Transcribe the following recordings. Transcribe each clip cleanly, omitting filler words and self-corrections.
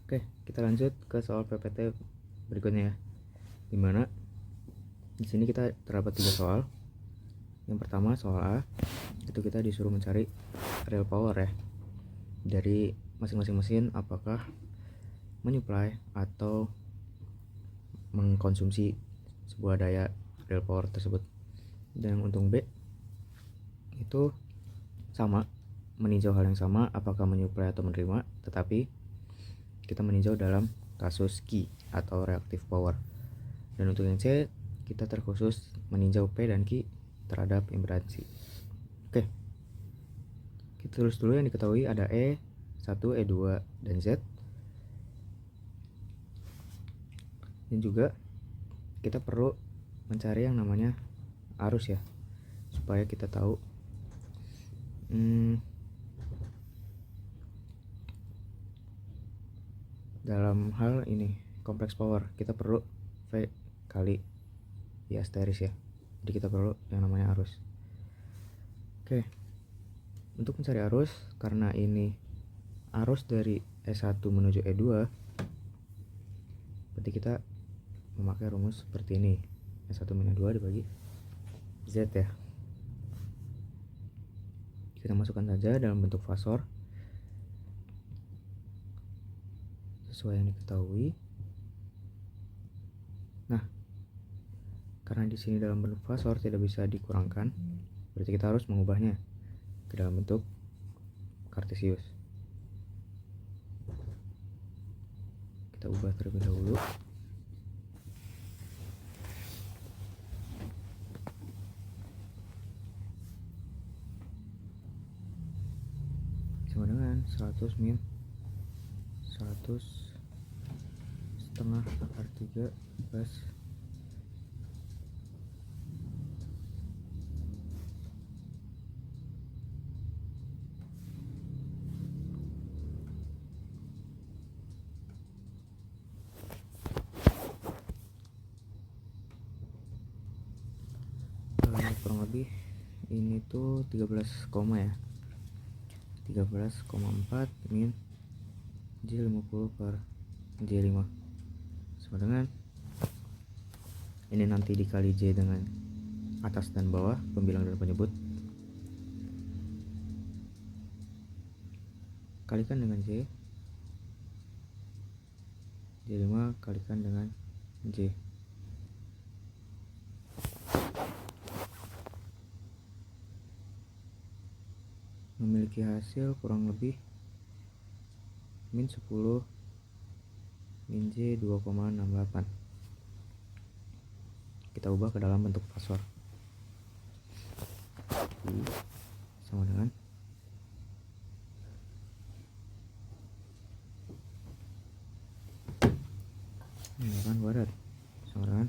Oke, kita lanjut ke soal PPT berikutnya ya. Dimana di sini kita terdapat 3 soal. Yang pertama soal A, itu kita disuruh mencari real power ya dari masing-masing mesin, apakah menyuplai atau mengkonsumsi sebuah daya real power tersebut. Dan untuk B itu sama, meninjau hal yang sama, apakah menyuplai atau menerima, tetapi kita meninjau dalam kasus Q atau reactive power. Dan untuk yang C, kita terkhusus meninjau P dan Q terhadap impedansi. Oke, kita tulis dulu yang diketahui ada E1, E2, dan Z. Dan juga kita perlu mencari yang namanya arus ya, supaya kita tahu dalam hal ini kompleks power kita perlu V kali I asteris ya, jadi kita perlu yang namanya arus. Oke, untuk mencari arus, karena ini arus dari E1 menuju E2, berarti kita memakai rumus seperti ini, E1 min 2 dibagi Z ya. Kita masukkan saja dalam bentuk fasor sesuai yang diketahui. Nah, karena di sini dalam bentuk fasor tidak bisa dikurangkan, berarti kita harus mengubahnya ke dalam bentuk kartesius. Kita ubah terlebih dahulu. Sama dengan 100 min 100 setengah akar 3 plus kurang lebih ini tuh 13 koma ya, 13,4 min J50 per J5 sama dengan ini nanti dikali J dengan atas dan bawah, pembilang dan penyebut, kalikan dengan J5 kalikan dengan J. Memiliki hasil kurang lebih min 10 min J 2,68. Kita ubah ke dalam bentuk fasor. Sama dengan kan kuadrat sama dengan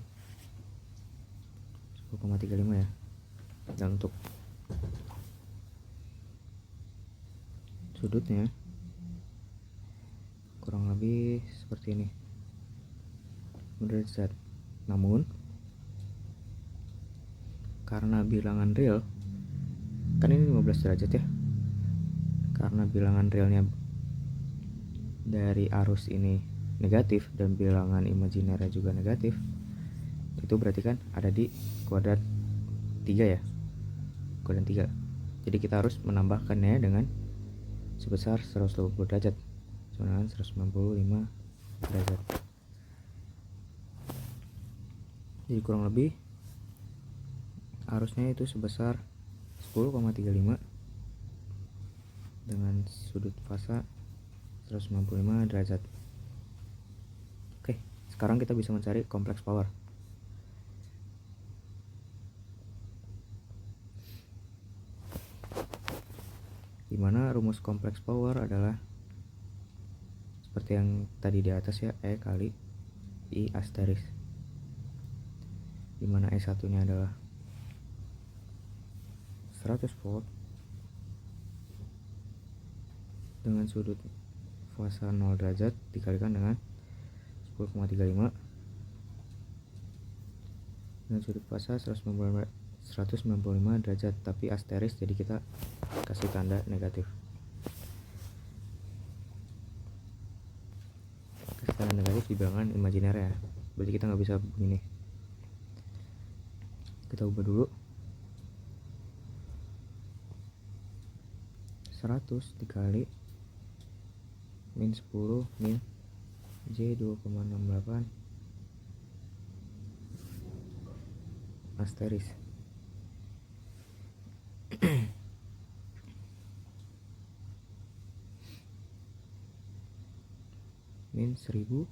10,35 ya. Dan untuk sudutnya kurang lebih seperti ini, derajat. Namun karena bilangan real kan ini 15 derajat ya, karena bilangan realnya dari arus ini negatif dan bilangan imajinernya juga negatif, itu berarti kan ada di kuadrat 3 ya, kuadrat 3. Jadi kita harus menambahkannya dengan sebesar 120 derajat sama dengan 195 derajat. Jadi kurang lebih arusnya itu sebesar 10,35 dengan sudut fasa 195 derajat. Oke, sekarang kita bisa mencari kompleks power. Dimana rumus kompleks power adalah seperti yang tadi di atas ya, E kali I asteris, dimana E1 nya adalah 100 volt dengan sudut fasa 0 derajat dikalikan dengan 10,35 dengan sudut fasa 195 derajat, tapi asteris, jadi kita kasih tanda negatif. tekanan negatif di bilangan imajiner ya, berarti kita nggak bisa begini. Kita ubah dulu. 100 dikali min 10 min J 2,68 asteris min 1000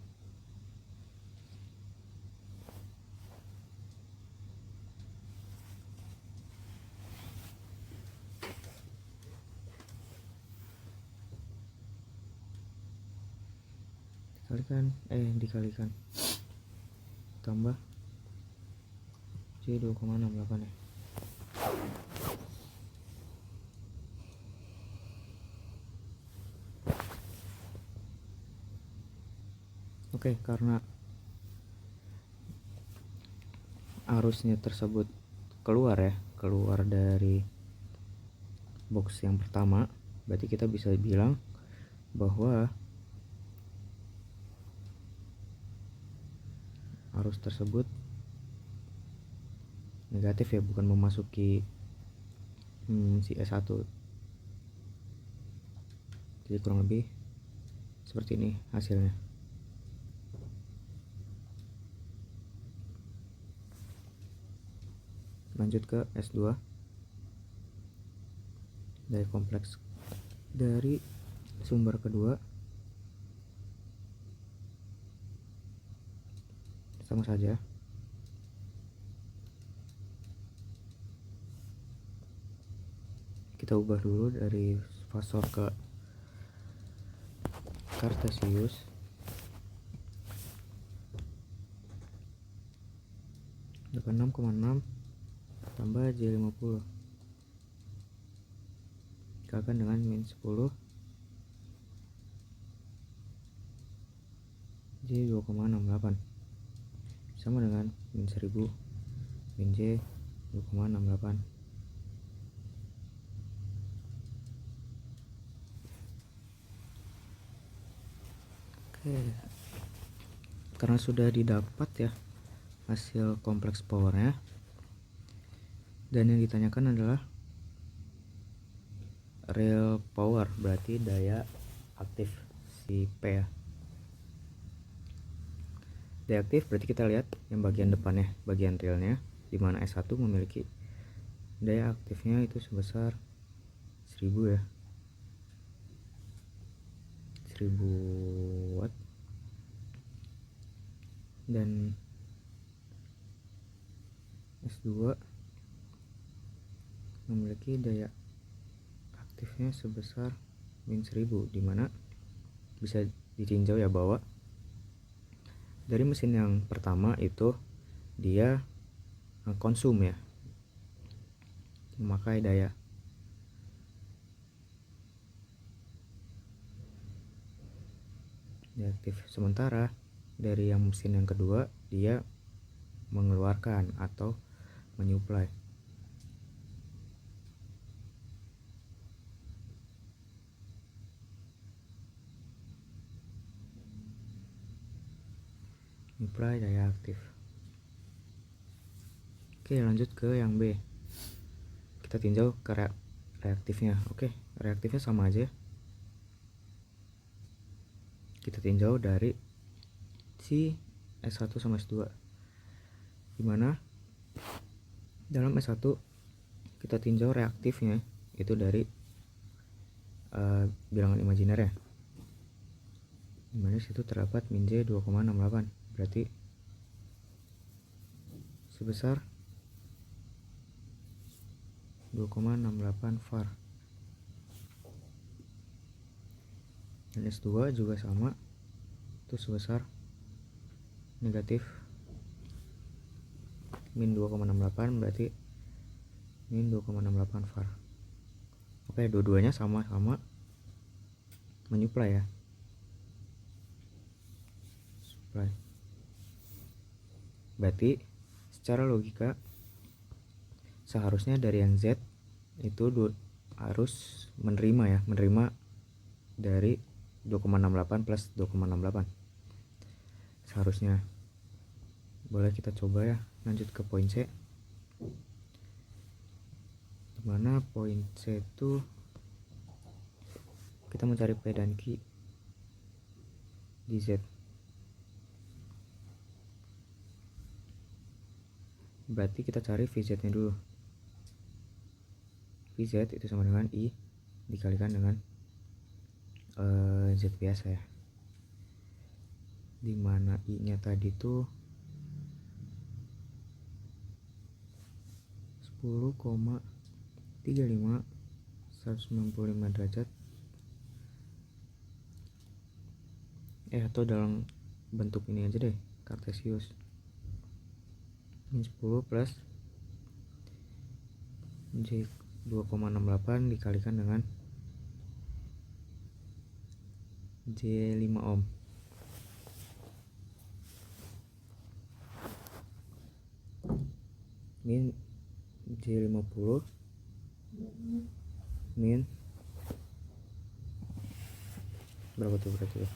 dikalikan tambah J 2,68 ya. Oke, karena arusnya tersebut keluar dari box yang pertama, berarti kita bisa bilang bahwa arus tersebut negatif ya, bukan memasuki si S1. Jadi kurang lebih seperti ini hasilnya. Lanjut ke S2. Dari kompleks dari sumber kedua sama saja. Kita ubah dulu dari fasor ke kartesius. Dapat 6,6 tambah J50 dikalikan dengan min 10 J 2,68 sama dengan min 1000 min J 2,68. Oke, karena sudah didapat ya hasil kompleks powernya, dan yang ditanyakan adalah real power, berarti daya aktif si P ya. Daya aktif berarti kita lihat yang bagian depannya, bagian realnya, di mana S1 memiliki daya aktifnya itu sebesar 1000 ya, 1000 watt, dan S2 memiliki daya aktifnya sebesar min 1000, dimana bisa ditinjau ya bahwa dari mesin yang pertama itu dia konsum ya, memakai daya. Daya aktif. Sementara dari yang mesin yang kedua dia mengeluarkan atau menyuplai. Menyuplai daya aktif. Oke, lanjut ke yang B. Kita tinjau ke reaktifnya. Oke, reaktifnya sama aja. Kita tinjau dari si S1 sama S2, dimana dalam S1 kita tinjau reaktifnya itu dari bilangan imajiner ya, dimana situ terdapat min J 2,68, berarti sebesar 2,68 var. Dan S2 juga sama, itu sebesar negatif min 2,68, berarti min 2,68 var. Oke, dua-duanya sama-sama menyuplai ya, supply. Berarti secara logika seharusnya dari yang Z itu harus menerima dari 2,68 plus 2,68. seharusnya. Boleh kita coba ya, lanjut ke poin C, dimana poin C itu kita mencari P dan Q di Z. Berarti kita cari VZ nya dulu. VZ itu sama dengan I dikalikan dengan Z biasa ya, dimana I nya tadi tuh 10,35 195 derajat atau dalam bentuk ini aja deh, kartesius. Min 10 plus J 2,68 dikalikan dengan J 5 ohm. Min J 50 min berapa tuh berarti ya?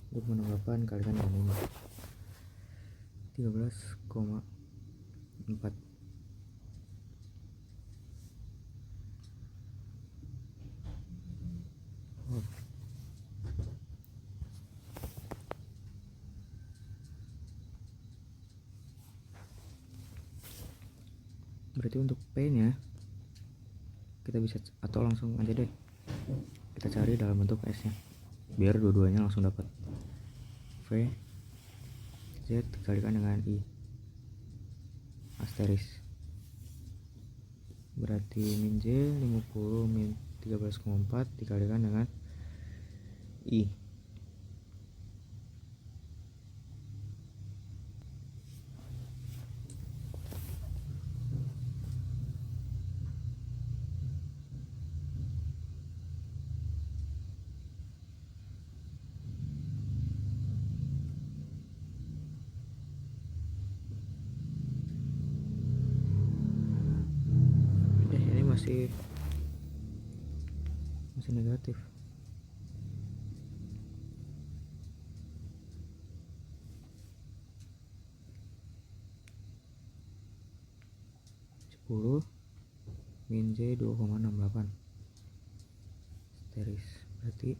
2,68 kalikan dengan 13,4. Berarti untuk P nya kita bisa, atau langsung aja deh kita cari dalam bentuk S nya biar dua-duanya langsung dapat. V Z dikalikan dengan I asteris, berarti min J 50 min 13,4 dikalikan dengan I. Ini masih negatif. Min J 2,68 asteris, berarti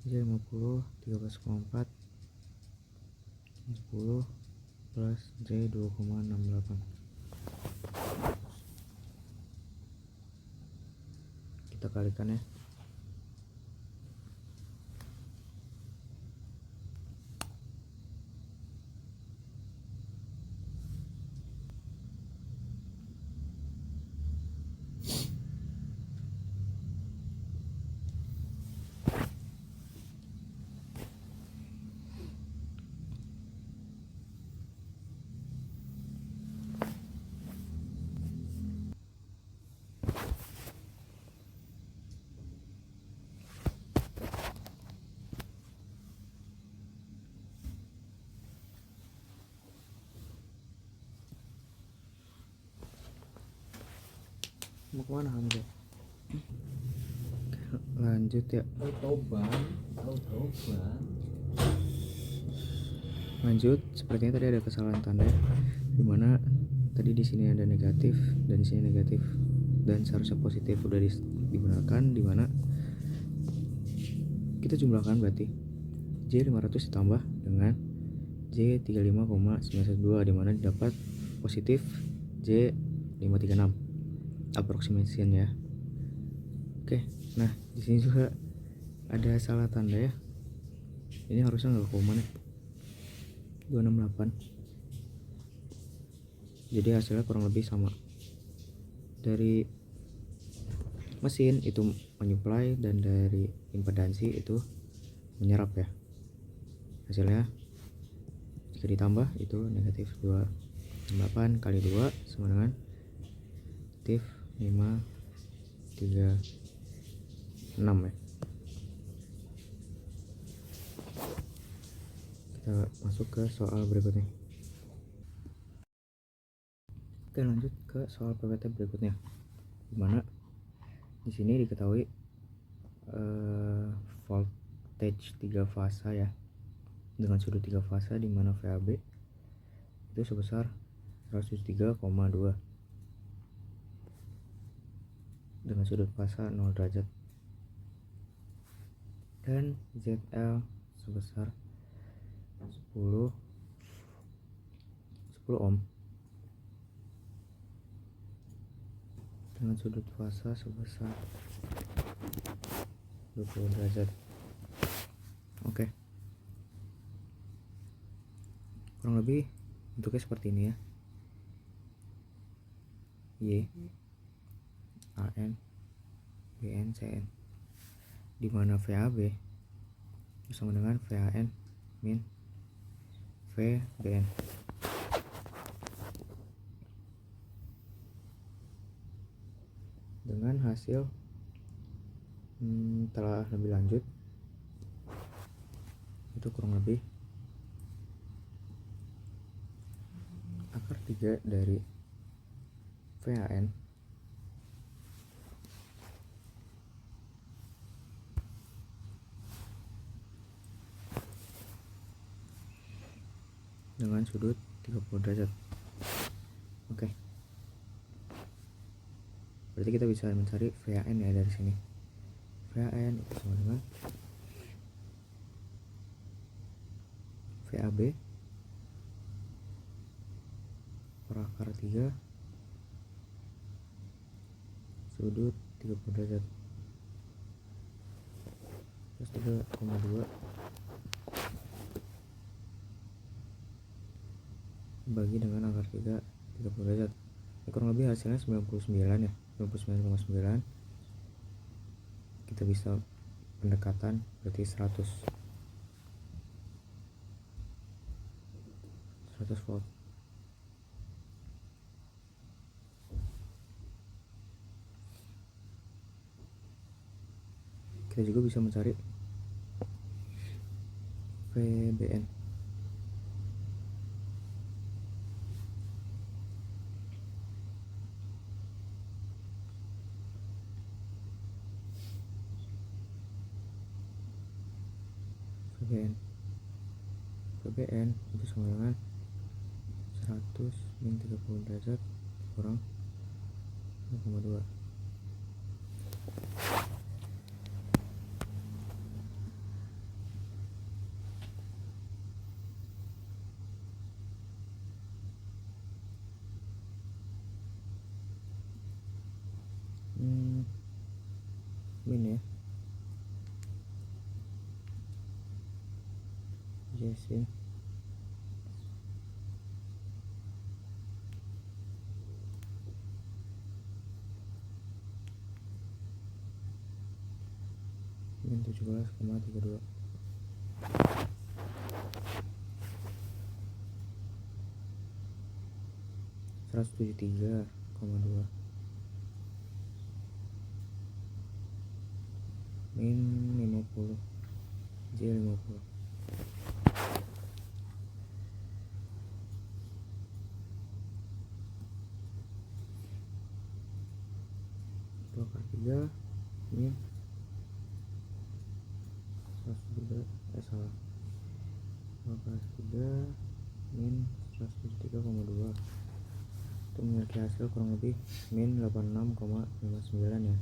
J 50 13,4 10 plus J 2,68. Kita kalikan ya. Mau kemana Hamzah? Lanjut ya. Lanjut, sepertinya tadi ada kesalahan tanda, dimana tadi di sini ada negatif dan di sini negatif dan seharusnya positif udah digunakan, dimana kita jumlahkan berarti J 500 ditambah dengan J 35,912 dimana didapat positif J 536 approximation ya. Oke, nah di sini juga ada salah tanda ya. Ini harusnya nggak koma nih, 268. Jadi hasilnya kurang lebih sama. Dari mesin itu menyuplai dan dari impedansi itu menyerap ya. Hasilnya jika ditambah itu negatif 268 kali 2 sama dengan negatif 536 ya. Kita masuk ke soal berikutnya. Oke, lanjut ke soal PPT berikutnya, dimana di sini diketahui voltage 3 fasa ya, dengan sudut 3 fasa, di mana VAB itu sebesar 103,2 dengan sudut fasa 0 derajat, dan ZL sebesar 10 ohm dengan sudut fasa sebesar 20 derajat. Oke. Kurang lebih bentuknya seperti ini ya. Y AN BN CN, di mana VAB bersama dengan VAN min VBN. Dengan hasil telah lebih lanjut, itu kurang lebih akar 3 dari VAN dengan sudut 30 derajat. Oke. Berarti kita bisa mencari VAN ya dari sini. VAN itu sama dengan VAB per akar 3 sudut 30 derajat plus 3,2 bagi dengan akar 3 30 derajat. Ini kurang lebih hasilnya 99 ya, 99,9. Kita bisa pendekatan berarti 100 volt. Kita juga bisa mencari VBN. VBN itu sama dengan 100 min 30 derajat kurang 0,2. Min ya, Jasin min 17,32. Seratus 173,2 min 50 J50. Akar 3 min 103 salah. Akar 3 min 173,2 itu memiliki hasil kurang lebih min 86,59 ya.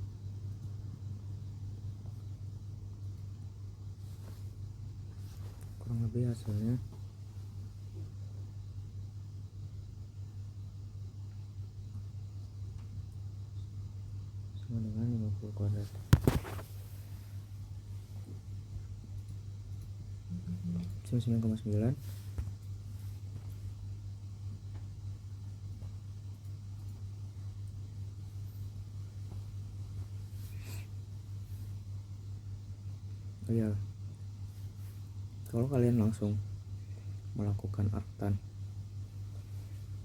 Kurang lebih hasilnya sama dengan 50 kuadrat. 99,9 oh iya, kalau kalian langsung melakukan arctan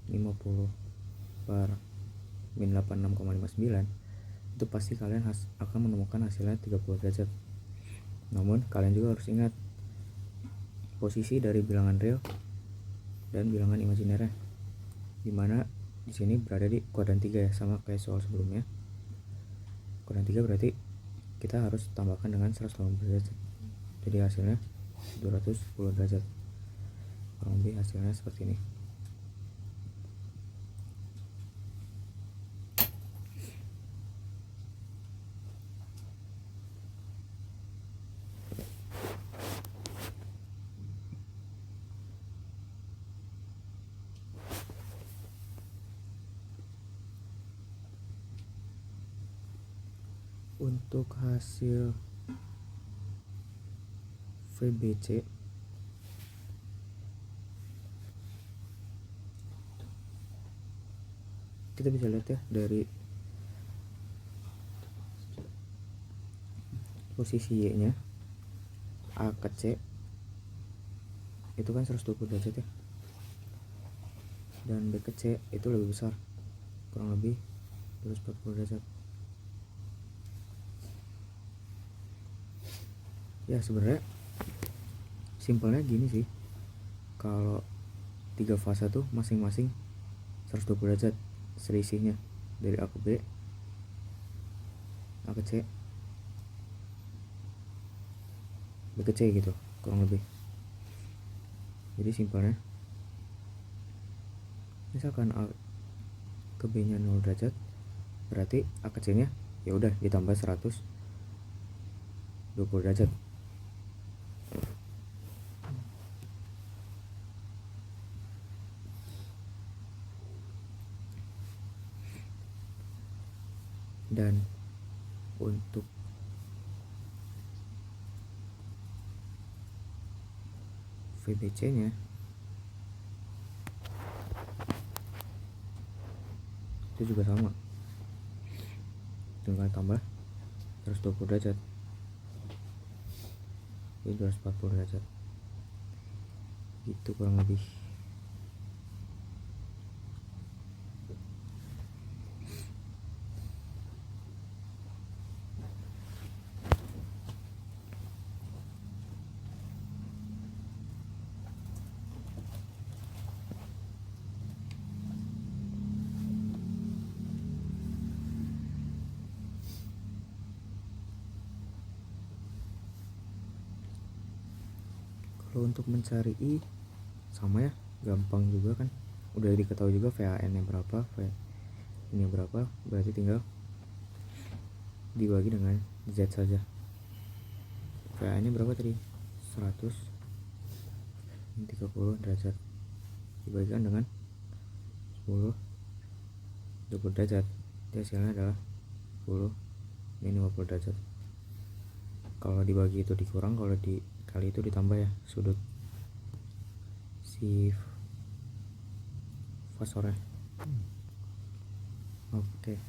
50 per min 86,59 itu pasti kalian akan menemukan hasilnya 30 derajat. Namun kalian juga harus ingat posisi dari bilangan real dan bilangan imajinernya, dimana di sini berada di kuadran 3 ya, sama kayak soal sebelumnya. Kuadran 3 berarti kita harus tambahkan dengan 180 derajat. jadi hasilnya 210 derajat. Kurang lebih hasilnya seperti ini. Untuk hasil VBC kita bisa lihat ya, dari posisi Y nya A ke C itu kan 120 derajat ya, dan B ke C itu lebih besar, kurang lebih 240 derajat. Ya sebenarnya simpelnya gini sih, kalau 3 fase tuh masing-masing 120 derajat selisihnya, dari A ke B, A ke C, B ke C gitu kurang lebih. Jadi simpelnya misalkan A ke B nya 0 derajat, berarti A ke C nya ya udah ditambah 120 derajat. Dan untuk VBC nya itu juga sama, tinggal tambah 120 derajat, jadi 240 derajat gitu kurang lebih. Kalau untuk mencari I sama ya, gampang juga kan, udah diketahui juga VAN nya berapa, V ini berapa, berarti tinggal dibagi dengan Z saja. VAN nya berapa tadi? 130 derajat dibagikan dengan 10 20 derajat, jadi hasilnya adalah 10 ini 50 derajat. Kalau dibagi itu dikurang, kalau dikali itu ditambah ya sudut si fasornya. Oke.